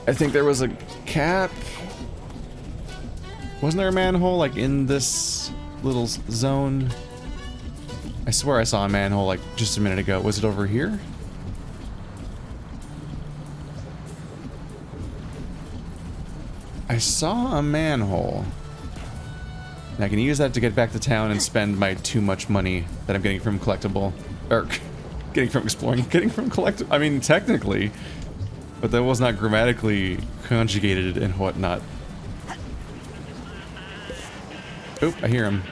I think there was a cap. Wasn't there a manhole like in this little zone? I swear I saw a manhole like just a minute ago. Was it over here? I saw a manhole. And I can use that to get back to town and spend my too much money that I'm getting from collectible, or getting from exploring, getting from collectible. I mean, technically, but that was not grammatically conjugated and whatnot. Oop, I hear him.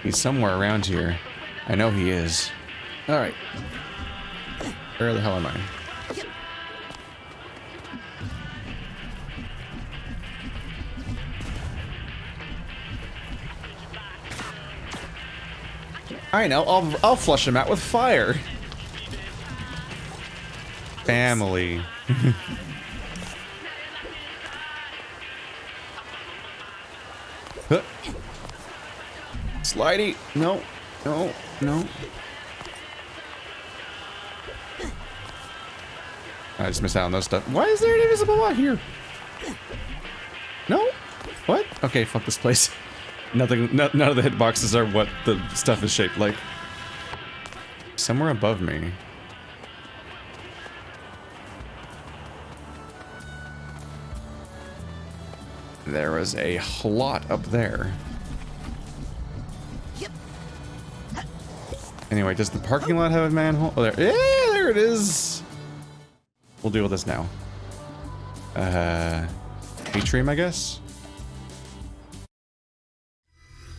He's somewhere around here. I know he is. All right. Where the hell am I? I know, I'll flush him out with fire. Family. Huh. Slidey. No, no, no. I just missed out on those stuff. Why is there an invisible wall here? No? What? Okay, fuck this place. Nothing, none of the hitboxes are what the stuff is shaped like. Somewhere above me. There was a lot up there. Anyway, does the parking lot have a manhole? Oh, there. Yeah, there it is. We'll deal with this now. Atrium, I guess?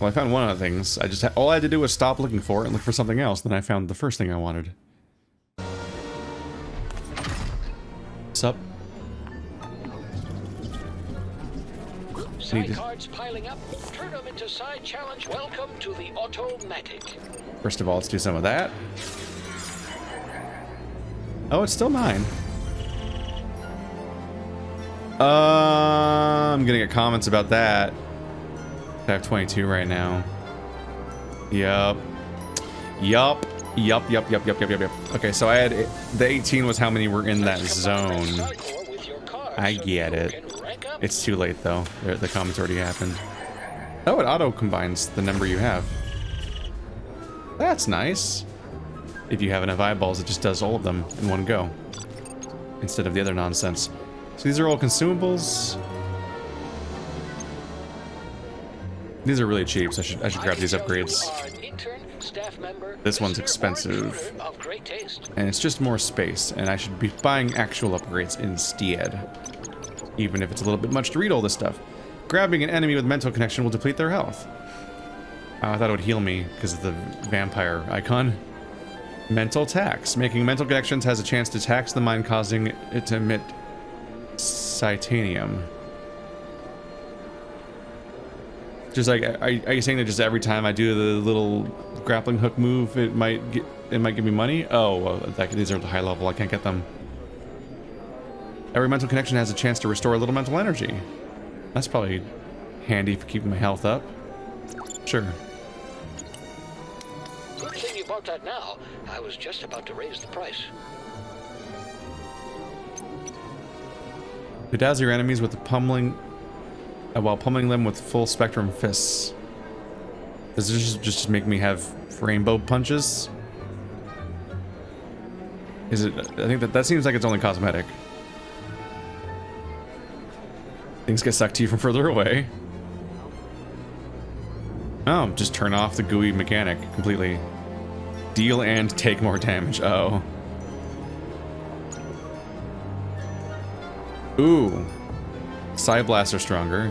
Well, I found one of the things. All I had to do was stop looking for it and look for something else. Then I found the first thing I wanted. Sup? Side cards piling up. Turn them into side challenge. Welcome to the automatic. First of all, let's do some of that. Oh, it's still mine. I'm gonna get comments about that. I have 22 right now. Yup. Okay, so I had the 18 was how many were in that zone. I get it. It's too late though. The comments already happened. Oh, it auto combines the number you have. That's nice. If you have enough eyeballs, it just does all of them in one go, instead of the other nonsense. So these are all consumables. These are really cheap, so I should grab these upgrades. This one's expensive, and it's just more space, and I should be buying actual upgrades instead, even if it's a little bit much to read all this stuff. Grabbing an enemy with mental connection will deplete their health. I thought it would heal me because of the vampire icon. Mental tax. Making mental connections has a chance to tax the mind, causing it to emit Psychonauts. Just like, are you saying that just every time I do the little grappling hook move, it might give me money? Oh, well, these are high level. I can't get them. Every mental connection has a chance to restore a little mental energy. That's probably handy for keeping my health up. Sure. Good thing you bought that now. I was just about to raise the price. You dazzle your enemies with the pummeling, while pummeling them with full spectrum fists. Does this just make me have rainbow punches? Is it? I think that seems like it's only cosmetic. Things get sucked to you from further away. Oh, just turn off the gooey mechanic completely. Deal and take more damage. Oh. Ooh. Side blasts are stronger.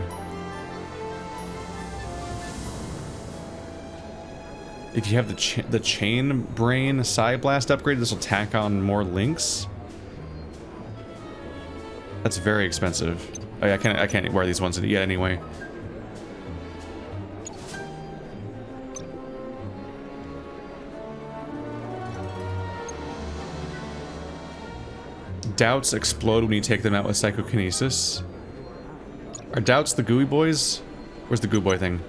If you have the chain brain side blast upgrade, this will tack on more links. That's very expensive. Oh, yeah, I can't wear these ones yet anyway. Doubts explode when you take them out with psychokinesis. Are doubts the gooey boys? Where's the goo boy thing?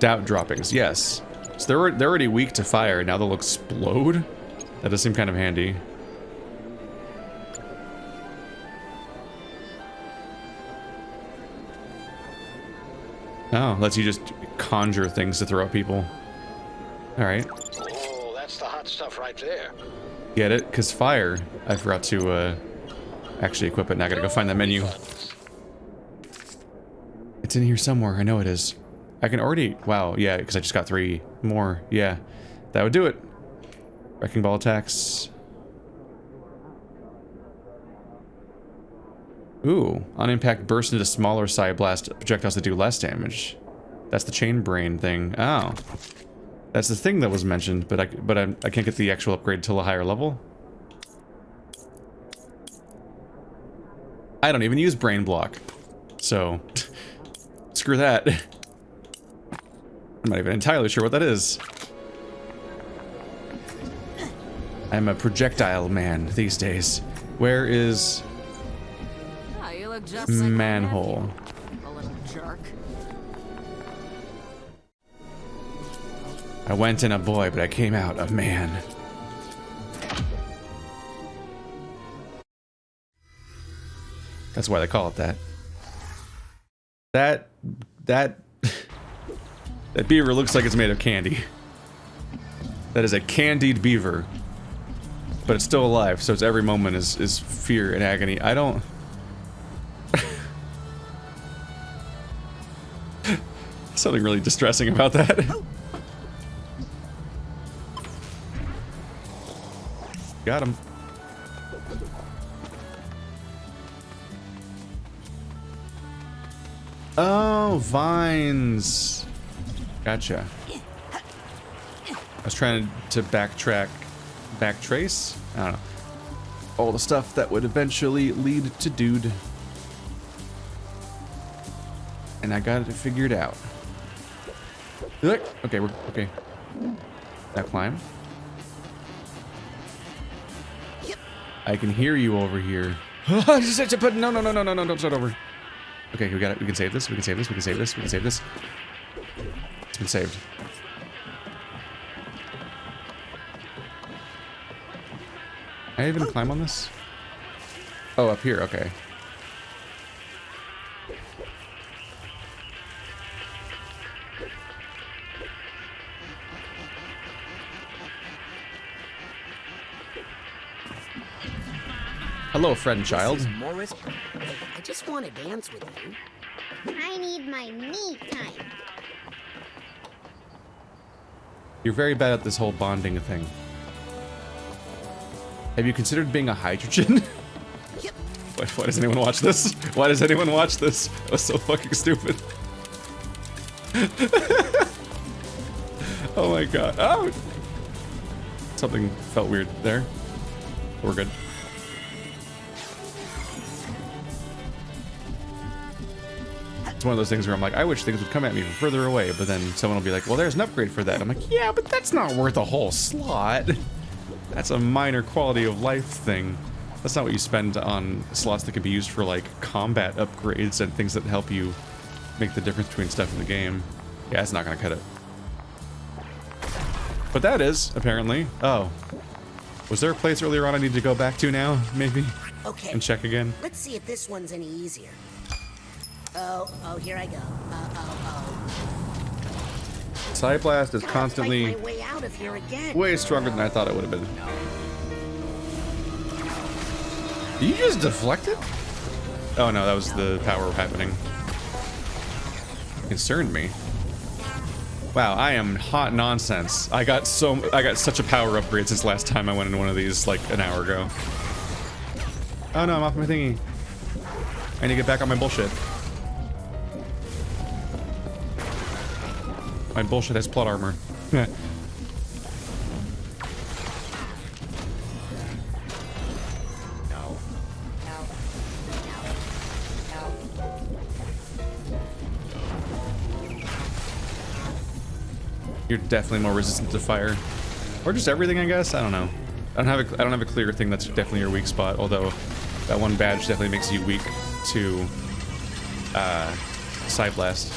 Doubt droppings, yes. So they're already weak to fire, now they'll explode? That does seem kind of handy. Oh, lets you just conjure things to throw at people. Alright. Oh, that's the hot stuff right there. Get it? Because fire. I forgot to actually equip it. Now I gotta go find that menu. It's in here somewhere. I know it is. I can already... Wow, yeah, because I just got 3 more. Yeah, that would do it. Wrecking ball attacks. Ooh, on impact burst into smaller side blast projectiles that do less damage. That's the chain brain thing. Oh. That's the thing that was mentioned, but I can't get the actual upgrade till a higher level. I don't even use brain block. So, screw that. I'm not even entirely sure what that is. I'm a projectile man these days. Where is manhole? A little jerk. I went in a boy, but I came out a man. That's why they call it that. That beaver looks like it's made of candy. That is a candied beaver. But it's still alive, so its every moment is fear and agony. I don't... Something really distressing about that. Got him. Oh, vines. Gotcha. I was trying to backtrace? I don't know. All the stuff that would eventually lead to dude. And I got it figured out. Okay, we're okay. That climb. I can hear you over here. No, don't start over. Okay, we got it. We can save this. We can save this. We can save this. We can save this. It's been saved. Can I even climb on this? Oh, up here. Okay. Hello, friend child. Morris, I just want to dance with you. I need my me time. You're very bad at this whole bonding thing. Have you considered being a hydrogen? Why does anyone watch this? Why does anyone watch this? That was so fucking stupid. Oh my god. Oh! Something felt weird there. We're good. It's one of those things where I'm like, I wish things would come at me from further away, but then someone will be like, well, there's an upgrade for that. I'm like, yeah, but that's not worth a whole slot. That's a minor quality of life thing. That's not what you spend on slots that could be used for, like, combat upgrades and things that help you make the difference between stuff in the game. Yeah, it's not gonna cut it. But that is, apparently. Oh. Was there a place earlier on I need to go back to now, maybe? Okay. And check again? Let's see if this one's any easier. Oh, here I go. Side Blast is Gotta constantly fight my way out of here again. way stronger than I thought it would have been. Did you just deflect it? Oh no, that was the power happening. Concerned me. Wow, I am hot nonsense. I got such a power upgrade since last time I went into one of these like an hour ago. Oh no, I'm off my thingy. I need to get back on my bullshit. My bullshit has plot armor. No. You're definitely more resistant to fire. Or just everything, I guess? I don't know. I don't have a clear thing that's definitely your weak spot, although that one badge definitely makes you weak to Side Blast.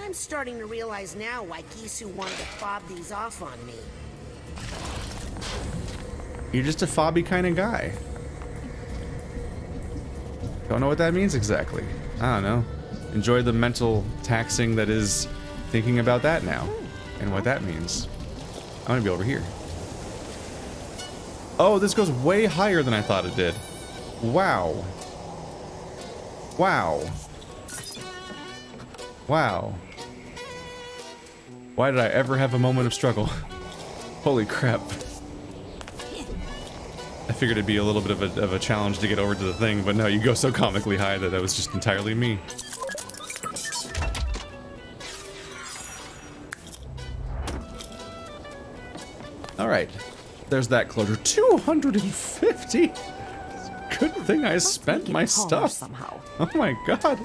I'm starting to realize now why Gisu wanted to fob these off on me. You're just a fobby kind of guy. Don't know what that means exactly. I don't know. Enjoy the mental taxing that is thinking about that now and what that means. I'm gonna be over here. Oh, this goes way higher than I thought it did. Wow. Wow. Wow. Why did I ever have a moment of struggle? Holy crap. I figured it'd be a little bit of a challenge to get over to the thing, but no, you go so comically high that was just entirely me. Alright. There's that closure. 250! Good thing I spent my stuff. Somehow. Oh my god.